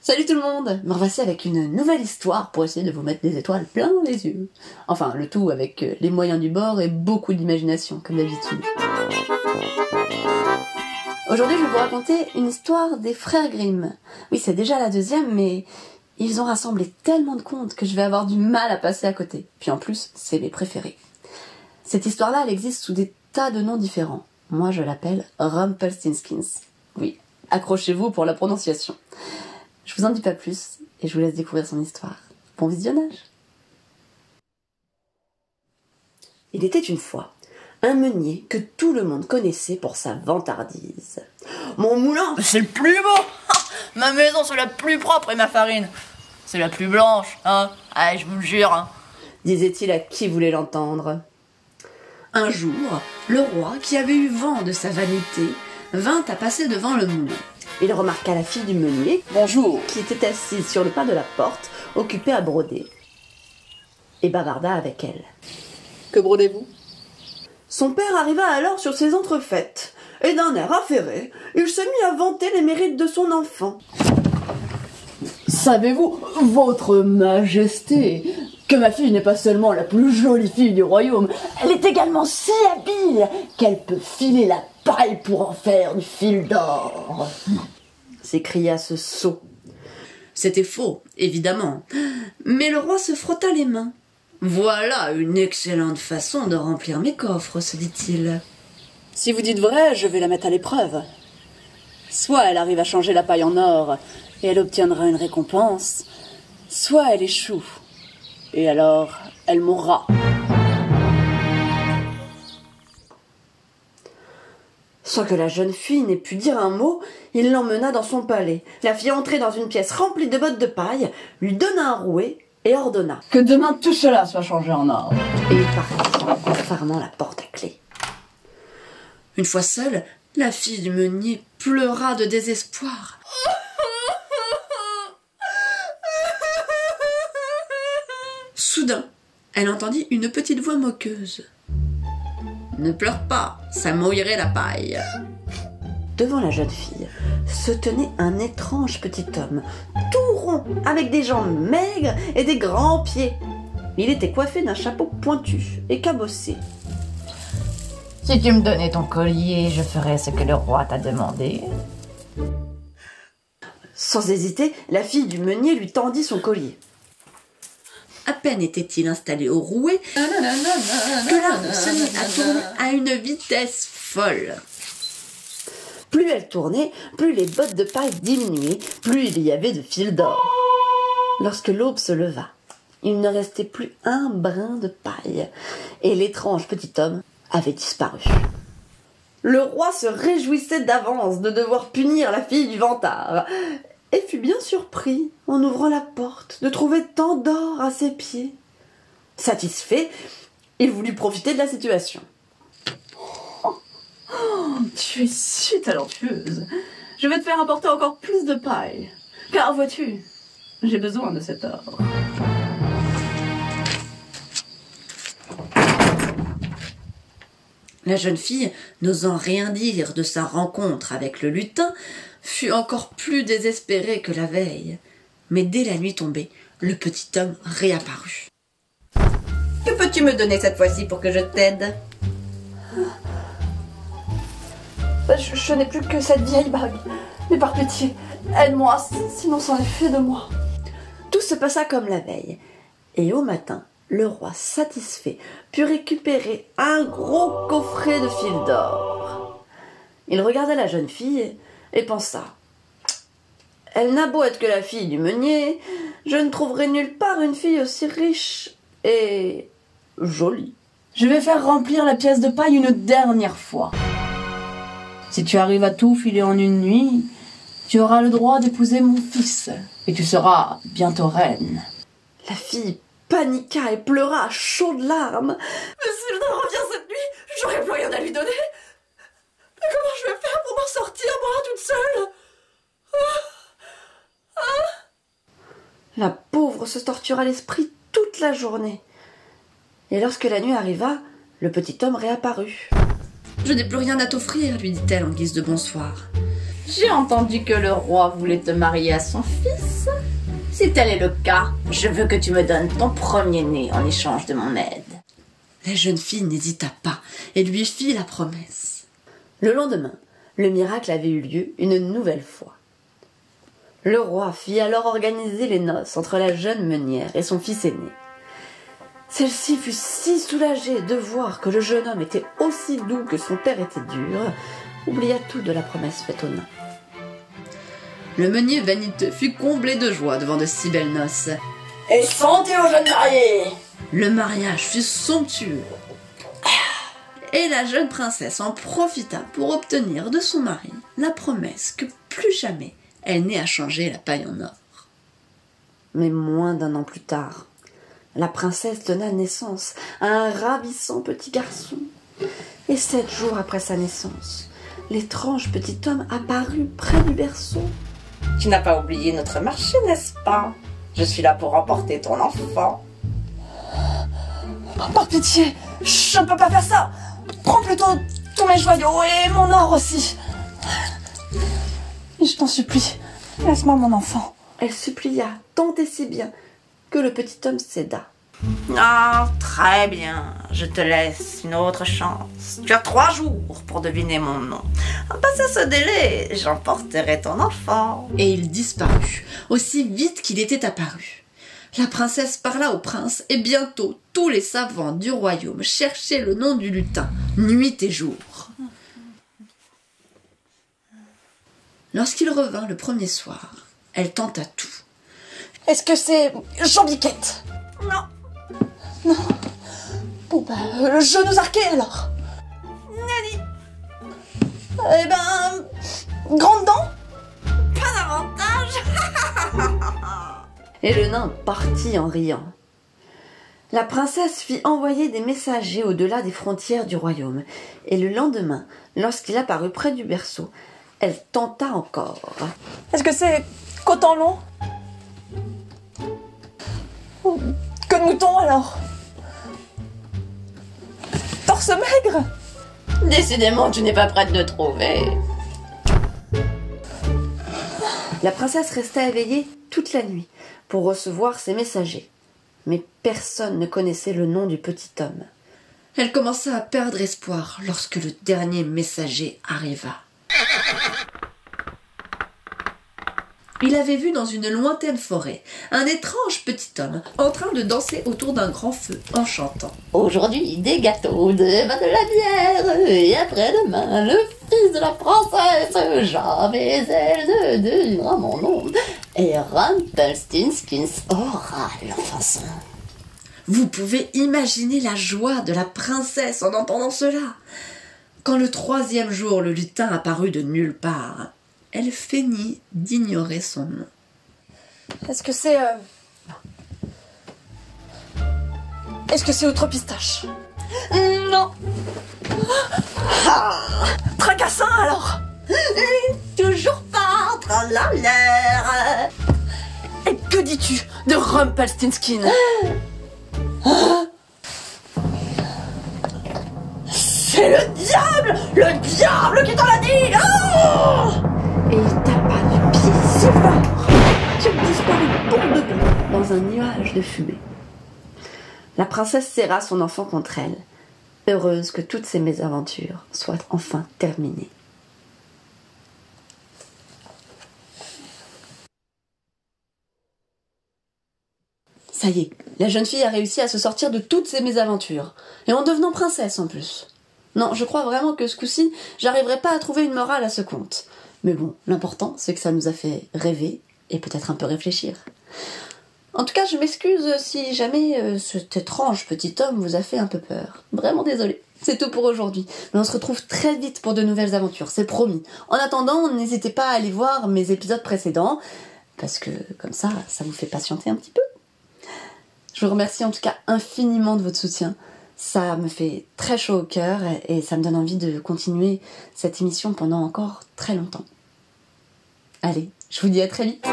Salut tout le monde! Me revoici avec une nouvelle histoire pour essayer de vous mettre des étoiles plein les yeux. Enfin, le tout avec les moyens du bord et beaucoup d'imagination, comme d'habitude. Aujourd'hui, je vais vous raconter une histoire des frères Grimm. Oui, c'est déjà la deuxième, mais ils ont rassemblé tellement de contes que je vais avoir du mal à passer à côté. Puis en plus, c'est mes préférés. Cette histoire-là, elle existe sous des tas de noms différents. Moi, je l'appelle Rumpelstiltskin. Oui, accrochez-vous pour la prononciation. Je vous en dis pas plus et je vous laisse découvrir son histoire. Bon visionnage! Il était une fois un meunier que tout le monde connaissait pour sa vantardise. Mon moulin, c'est le plus beau. Ma maison, c'est la plus propre et ma farine, c'est la plus blanche, hein. Allez, je vous le jure, hein. Disait-il à qui voulait l'entendre. Un jour, le roi, qui avait eu vent de sa vanité, vint à passer devant le moulin. Il remarqua la fille du meunier, bonjour, qui était assise sur le pas de la porte, occupée à broder, et bavarda avec elle. Que brodez-vous? Son père arriva alors sur ses entrefaites, et d'un air affairé, il se mit à vanter les mérites de son enfant. Savez-vous, votre majesté, que ma fille n'est pas seulement la plus jolie fille du royaume, elle est également si habile qu'elle peut filer la paille pour en faire du fil d'or, s'écria ce sot. C'était faux, évidemment, mais le roi se frotta les mains. Voilà une excellente façon de remplir mes coffres, se dit-il. Si vous dites vrai, je vais la mettre à l'épreuve. Soit elle arrive à changer la paille en or, et elle obtiendra une récompense, soit elle échoue, et alors elle mourra. Sans que la jeune fille n'ait pu dire un mot, il l'emmena dans son palais, la fit entrer dans une pièce remplie de bottes de paille, lui donna un rouet et ordonna que demain tout cela soit changé en or. Et il partit, en fermant la porte à clé. Une fois seule, la fille du meunier pleura de désespoir. Soudain, elle entendit une petite voix moqueuse. « Ne pleure pas, ça mouillerait la paille. » Devant la jeune fille se tenait un étrange petit homme, tout rond, avec des jambes maigres et des grands pieds. Il était coiffé d'un chapeau pointu et cabossé. « Si tu me donnais ton collier, je ferais ce que le roi t'a demandé. » Sans hésiter, la fille du meunier lui tendit son collier. À peine était-il installé au rouet que l'arbre se mit à tourner à une vitesse folle. Plus elle tournait, plus les bottes de paille diminuaient, plus il y avait de fil d'or. Lorsque l'aube se leva, il ne restait plus un brin de paille, et l'étrange petit homme avait disparu. Le roi se réjouissait d'avance de devoir punir la fille du vantard, et fut bien surpris, en ouvrant la porte, de trouver tant d'or à ses pieds. Satisfait, il voulut profiter de la situation. Tu es si talentueuse. Je vais te faire apporter encore plus de paille. Car vois-tu, j'ai besoin de cet or. La jeune fille, n'osant rien dire de sa rencontre avec le lutin, fut encore plus désespérée que la veille. Mais dès la nuit tombée, le petit homme réapparut. « Que peux-tu me donner cette fois-ci pour que je t'aide ?» Je n'ai plus que cette vieille bague. Mais par pitié, aide-moi, sinon c'en est fait de moi. Tout se passa comme la veille. Et au matin, le roi, satisfait, put récupérer un gros coffret de fil d'or. Il regarda la jeune fille et pensa « Elle n'a beau être que la fille du meunier, je ne trouverai nulle part une fille aussi riche et jolie. » Je vais faire remplir la pièce de paille une dernière fois. Si tu arrives à tout filer en une nuit, tu auras le droit d'épouser mon fils, et tu seras bientôt reine. La fille paniqua et pleura à chaudes larmes. « Mais s'il ne revient cette nuit, j'aurai plus rien à lui donner. Mais comment je vais faire pour m'en sortir, moi, toute seule ? » La pauvre se tortura l'esprit toute la journée. Et lorsque la nuit arriva, le petit homme réapparut. « Je n'ai plus rien à t'offrir, lui dit-elle en guise de bonsoir. J'ai entendu que le roi voulait te marier à son fils. Si tel est le cas, je veux que tu me donnes ton premier-né en échange de mon aide. La jeune fille n'hésita pas et lui fit la promesse. Le lendemain, le miracle avait eu lieu une nouvelle fois. Le roi fit alors organiser les noces entre la jeune meunière et son fils aîné. Celle-ci fut si soulagée de voir que le jeune homme était aussi doux que son père était dur, oublia tout de la promesse faite au nain. Le meunier vaniteux fut comblé de joie devant de si belles noces. Et santé aux jeunes mariés! Le mariage fut somptueux. Et la jeune princesse en profita pour obtenir de son mari la promesse que plus jamais elle n'ait à changer la paille en or. Mais moins d'un an plus tard, la princesse donna naissance à un ravissant petit garçon. Et 7 jours après sa naissance, l'étrange petit homme apparut près du berceau. « Tu n'as pas oublié notre marché, n'est-ce pas? Je suis là pour emporter ton enfant. » Oh, par pitié, je ne peux pas faire ça. Prends plutôt tous mes joyaux et mon or aussi. Je t'en supplie, laisse-moi mon enfant. Elle supplia tant et si bien que le petit homme céda. Ah, très bien. Je te laisse une autre chance. Tu as 3 jours pour deviner mon nom. Passé ce délai, j'emporterai ton enfant. Et il disparut, aussi vite qu'il était apparu. La princesse parla au prince, et bientôt tous les savants du royaume cherchaient le nom du lutin, nuit et jour. Lorsqu'il revint le premier soir, elle tenta tout. Est-ce que c'est Jean-Biquette? Non. Non. Bon bah, Genou Arqué alors. Nani. Eh ben, Grande Dent? Pas davantage. Et le nain partit en riant. La princesse fit envoyer des messagers au-delà des frontières du royaume, et le lendemain, lorsqu'il apparut près du berceau, elle tenta encore. Est-ce que c'est Coton-Long? Queue de mouton alors? Torse maigre? Décidément, tu n'es pas prête de trouver. La princesse resta éveillée toute la nuit pour recevoir ses messagers. Mais personne ne connaissait le nom du petit homme. Elle commença à perdre espoir lorsque le dernier messager arriva. Il avait vu dans une lointaine forêt un étrange petit homme en train de danser autour d'un grand feu en chantant. Aujourd'hui, des gâteaux, demain de la bière, et après-demain, le fils de la princesse, jamais elle ne devinera mon nom, et Rumpelstiltskin aura l'enfant son. Vous pouvez imaginer la joie de la princesse en entendant cela. Quand le 3e jour, le lutin apparut de nulle part, elle feignit d'ignorer son nom. Est-ce que c'est... Est-ce que c'est Outre Pistache? Non. Tracassin alors? Toujours pas. Tralala. Et que dis-tu de Rumpelstiltskin? C'est le diable qui t'en l'a dit. Oh! Et il tapa du pied si fort qu'il disparut pour de bon dans un nuage de fumée. La princesse serra son enfant contre elle, heureuse que toutes ces mésaventures soient enfin terminées. Ça y est, la jeune fille a réussi à se sortir de toutes ses mésaventures, et en devenant princesse en plus. Non, je crois vraiment que ce coup-ci, j'arriverai pas à trouver une morale à ce conte. Mais bon, l'important, c'est que ça nous a fait rêver et peut-être un peu réfléchir. En tout cas, je m'excuse si jamais cet étrange petit homme vous a fait un peu peur. Vraiment désolée. C'est tout pour aujourd'hui. Mais on se retrouve très vite pour de nouvelles aventures, c'est promis. En attendant, n'hésitez pas à aller voir mes épisodes précédents, parce que comme ça vous fait patienter un petit peu. Je vous remercie en tout cas infiniment de votre soutien. Ça me fait très chaud au cœur et ça me donne envie de continuer cette émission pendant encore très longtemps. Allez, je vous dis à très vite.